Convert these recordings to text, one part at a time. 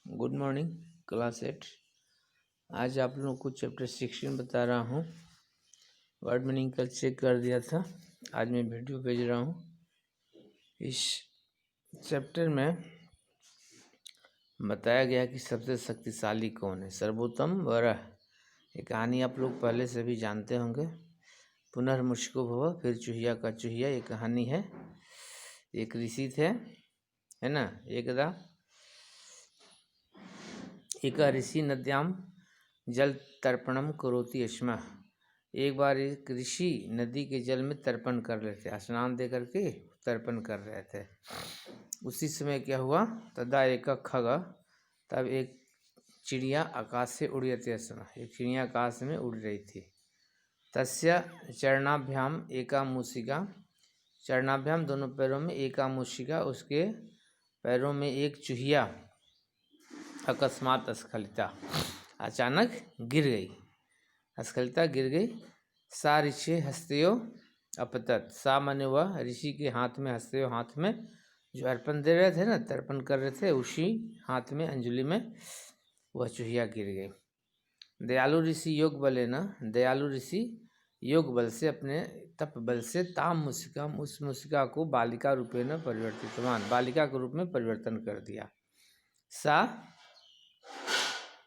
Good morning class 8। आज आप लोगों को चैप्टर 16 बता रहा हूँ। वर्ड मीनिंग कल चेक कर दिया था, आज मैं वीडियो भेज रहा हूँ। इस चैप्टर में बताया गया कि सबसे शक्तिशाली कौन है, सर्वोत्तम वरह। ये कहानी आप लोग पहले से भी जानते होंगे। पुनर्मुष्को भव, फिर चूहिया का चूहिया, ये कहानी है। एक ऋषि थे, है ना। एक ऋषि नद्याम जल तर्पणम करोति स्म। एक बार एक ऋषि नदी के जल में तर्पण कर रहे थे, स्नान दे करके तर्पण कर रहे थे। उसी समय क्या हुआ, तदा एक खग, तब एक चिड़िया आकाश से उड़ रही थी। एक चिड़िया आकाश में उड़ रही थी। तस्य चरणाभ्याम एका मूषिका, चरणाभ्याम दोनों पैरों में, एका मूषिका उसके पैरों में एक चूहिया अकस्मात स्खलिता, अचानक गिर गई। स्खलिता गिर गई। सा ऋषि हस्तयो अपतत, सा माने वह ऋषि के हाथ में, हस्तयो हाथ में जो अर्पण दे रहे थे ना, तर्पण कर रहे थे, उसी हाथ में अंजलि में वह चूहिया गिर गई। दयालु ऋषि योग बले न, दयालु ऋषि योग बल से, अपने तप बल से, ताम मूषिका, उस मूषिका को बालिका रूपेण परिवर्तितवान, बालिका के रूप में परिवर्तन कर दिया। सा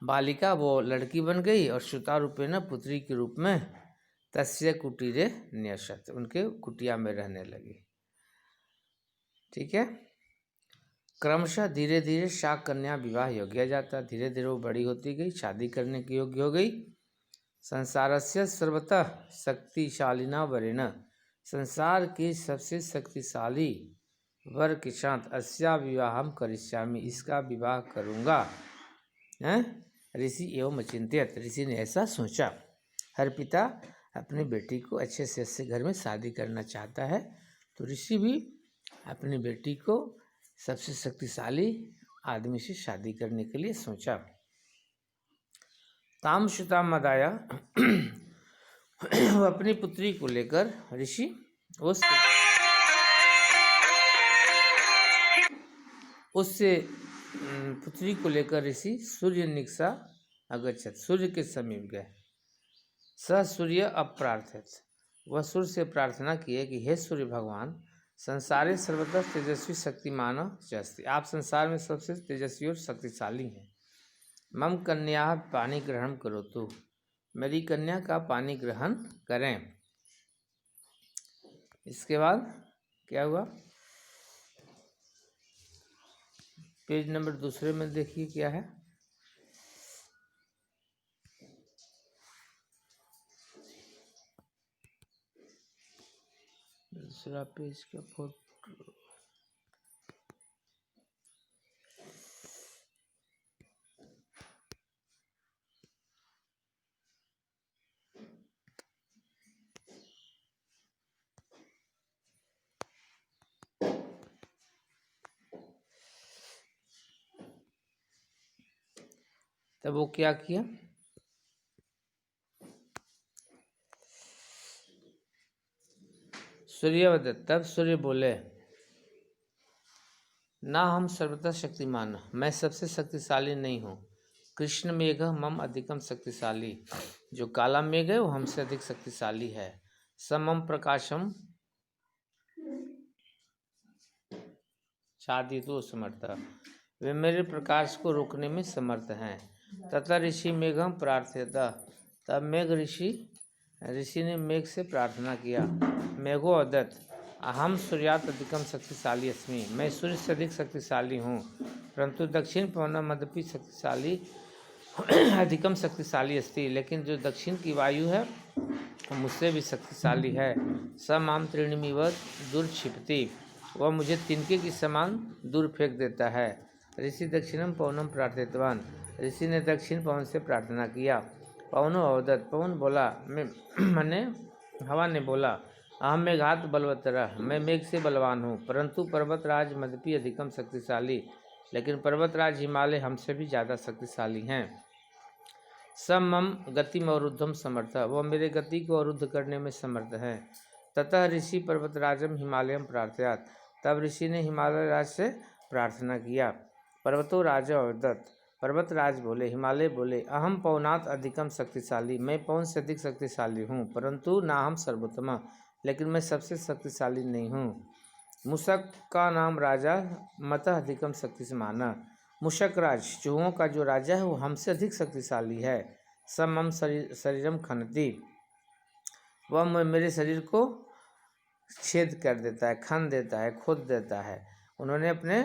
बालिका वो लड़की बन गई, और सुता रूपेण पुत्री के रूप में, तस्य कुटीरे न्यसत, उनके कुटिया में रहने लगी। ठीक है। क्रमशः धीरे धीरे सा कन्या विवाह योग्य जाता, धीरे धीरे वो बड़ी होती गई, शादी करने की योग्य हो गई। संसारस्य सर्वतः शक्तिशालिना वरेण, संसार के सबसे शक्तिशाली वर के साथ अस्या विवाहम करिष्यामि, इसका विवाह करूँगा। ऋषि एवं अचिंत्यत, ऋषि ने ऐसा सोचा। हर पिता अपनी बेटी को अच्छे से अच्छे घर में शादी करना चाहता है, तो ऋषि भी अपनी बेटी को सबसे शक्तिशाली आदमी से शादी करने के लिए सोचा। ताम सुता मदाया वो अपनी पुत्री को लेकर ऋषि उससे पुत्री को लेकर ऋषि सूर्य निक्षा अगच्छत, सूर्य के समीप गए। स सूर्य अप्रार्थित, वह सूर्य से प्रार्थना किए कि हे सूर्य भगवान, संसारे सर्वतः तेजस्वी शक्तिमान अस्ति, आप संसार में सबसे तेजस्वी और शक्तिशाली हैं। मम कन्या पानी ग्रहण करो, तो मेरी कन्या का पानी ग्रहण करें। इसके बाद क्या हुआ, पेज नंबर दूसरे में देखिए क्या है। दूसरा पेज का फोटो, तब वो क्या किया, सूर्यवदत्त, तब सूर्य बोले, ना हम सर्वथा शक्तिमान, मैं सबसे शक्तिशाली नहीं हूँ। कृष्ण मेघ मम अधिकम शक्तिशाली, जो काला मेघ है वो हमसे अधिक शक्तिशाली है। समम प्रकाशम शादी तो समर्थ, वे मेरे प्रकाश को रोकने में समर्थ हैं। तथा ऋषि मेघम प्रार्थयता, तब मेघ ऋषि ने मेघ से प्रार्थना किया। मेघो अदत्त, अहम सूर्यात अधिकम शक्तिशाली अस्मि, मैं सूर्य से अधिक शक्तिशाली हूँ। परंतु दक्षिण पवन मदपि शक्तिशाली अधिकम शक्तिशाली अस्ति, लेकिन जो दक्षिण की वायु है मुझसे भी शक्तिशाली है। स माम त्रीणिमिव दूर क्षिपति, वह मुझे तिनके की समान दूर फेंक देता है। ऋषि दक्षिणम पवनम प्रार्थितवान, ऋषि ने दक्षिण पवन से प्रार्थना किया। पवनो अवदत्त, पवन बोला, मैंने हवा ने बोला, अहम मेघात बलवत्तरः, मैं मेघ से बलवान हूँ। परंतु पर्वतराज मदपि अधिकम शक्तिशाली, लेकिन पर्वतराज हिमालय हमसे भी ज़्यादा शक्तिशाली हैं। सब मम गतिम अवरुद्धम समर्थ, वह मेरे गति को अवरुद्ध करने में समर्थ हैं। ततः ऋषि पर्वतराजम हिमालयम प्रार्थयात, तब ऋषि ने हिमालय राज से प्रार्थना किया। पर्वतो राजा अवदत्त, पर्वतराज बोले, हिमालय बोले, अहम पवनात् अधिकम शक्तिशाली, मैं पवन से अधिक शक्तिशाली हूँ, परंतु ना हम सर्वोत्तम, लेकिन मैं सबसे शक्तिशाली नहीं हूँ। मूषक का नाम राजा मतः अधिकम शक्तिमान, मूषक राज चूहों का जो राजा है वो हमसे अधिक शक्तिशाली है। समम शरीरम खनति, वह मेरे शरीर को छेद कर देता है, खन देता है, खोद देता है। उन्होंने अपने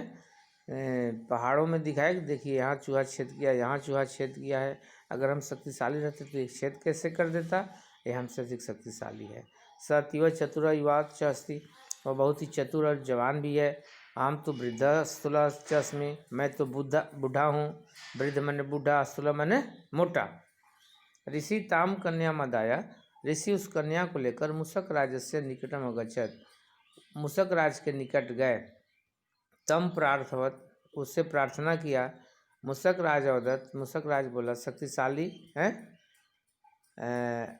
पहाड़ों में दिखाया कि देखिए यहाँ चूहा छेद किया, यहाँ चूहा छेद किया है। अगर हम शक्तिशाली रहते तो ये छेद कैसे कर देता, ये हमसे अधिक शक्तिशाली है। स अतीव चतुर युवा च अस्ति, वह बहुत ही चतुर और जवान भी है। हम तो वृद्ध स्थूल च अस्मि, मैं तो बूढ़ा हूँ। वृद्ध मैंने बूढ़ा, स्थूल मैंने मोटा। ऋषि ताम कन्या मदाया, ऋषि उस कन्या को लेकर मूषक राजस्य निकटम अगच्छत, मूषक राज के निकट गए। तम प्रार्थवत, उससे प्रार्थना किया। मूषक राज अवदत, मूषक राज बोला, शक्तिशाली है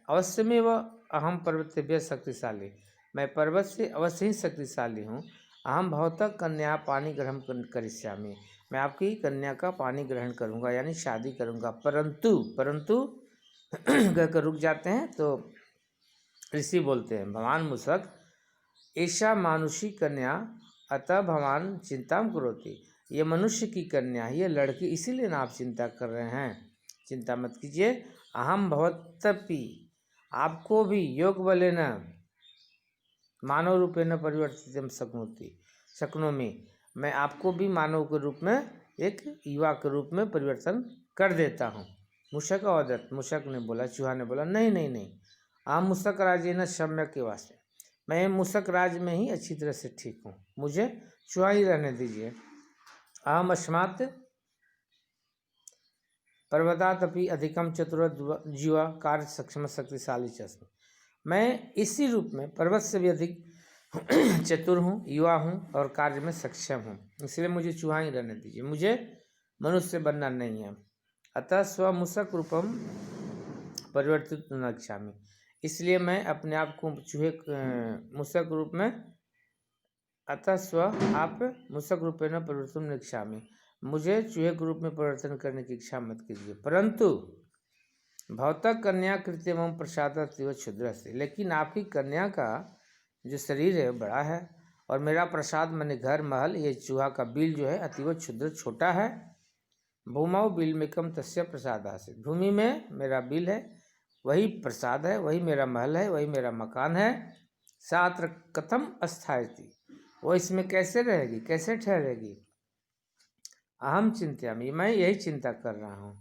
अवश्य में वह अहम पर्वतेभ्य शक्तिशाली, मैं पर्वत से अवश्य ही शक्तिशाली हूँ। अहम भवतः कन्या पानी ग्रहण करिष्यामि, मैं आपकी कन्या का पानी ग्रहण करूँगा, यानी शादी करूँगा। परंतु कहकर रुक जाते हैं। तो ऋषि बोलते हैं, भगवान मूषक, ऐसा मानुषी कन्या अतः भगवान चिंता करोति, ये मनुष्य की कन्या है, ये लड़की, इसीलिए ना आप चिंता कर रहे हैं। चिंता मत कीजिए। अहम भवतपि, आपको भी योग बलेन मानव रूपेण परिवर्तितम शक्नोमि, मैं आपको भी मानव के रूप में, एक युवा के रूप में परिवर्तन कर देता हूँ। मूषक अवदत, मूषक ने बोला, चूहा ने बोला, नहीं नहीं नहीं, आप मूषक राजेन सम्यक के वास्ते, मैं मूषक राज में ही अच्छी तरह से ठीक हूँ, मुझे चूहा ही रहने दीजिए। अहम अस्मात् पर्वतात् अपि अधिकम चतुर जीवा कार्य सक्षम शक्तिशाली च, मैं इसी रूप में पर्वत से भी अधिक चतुर हूँ, युवा हूँ और कार्य में सक्षम हूँ, इसलिए मुझे चूहा ही रहने दीजिए, मुझे मनुष्य बनना नहीं है। अतः स्वमूषक रूपम परिवर्तित न इच्छामि, इसलिए मैं अपने आप को चूहे मूषक रूप में, अतः स्व आप मूषक रूपेण परिवर्तन न इच्छामि, मुझे चूहे के रूप में परिवर्तन करने की इच्छा मत कीजिए। परंतु भवतः कन्या कृत्रिम प्रसाद अतीव क्षुद्र से, लेकिन आपकी कन्या का जो शरीर है बड़ा है, और मेरा प्रसाद मैंने घर महल, ये चूहा का बिल जो है अतीव क्षुद्र छोटा है। भूमौ बिल में कम तस्य प्रसाद आसे, भूमि में मेरा बिल है, वही प्रसाद है, वही मेरा महल है, वही मेरा मकान है। सात्र कथम अस्थायति, वो इसमें कैसे रहेगी, कैसे ठहरेगी। अहम चिंत्यामि, मैं यही चिंता कर रहा हूँ।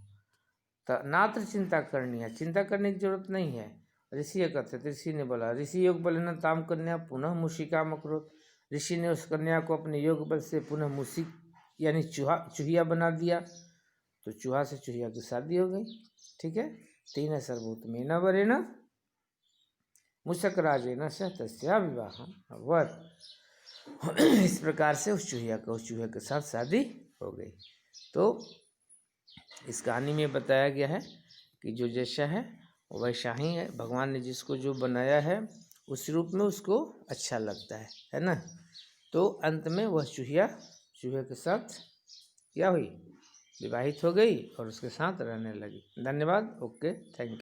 तो नात्र चिंता करनी है, चिंता करने की जरूरत नहीं है। ऋषि ये कहते, ऋषि ने बोला, ऋषि योग बल न ताम कन्या पुनः मूषिका मकरोत, ऋषि ने उस कन्या को अपने योग बल से पुनः मूषिक यानी चूहिया बना दिया। तो चूहा से चूहिया की शादी हो गई। ठीक है। तेन सर्वोत्तमेन वरेण मूषक राजेन सह तस्या विवाह अभवत्, इस प्रकार से उस चूहे के साथ शादी हो गई। तो इस कहानी में बताया गया है कि जो जैसा है वैसा ही है, भगवान ने जिसको जो बनाया है उस रूप में उसको अच्छा लगता है ना। तो अंत में वह चूहे के साथ क्या हुई, विवाहित हो गई और उसके साथ रहने लगी। धन्यवाद। Okay, thank you.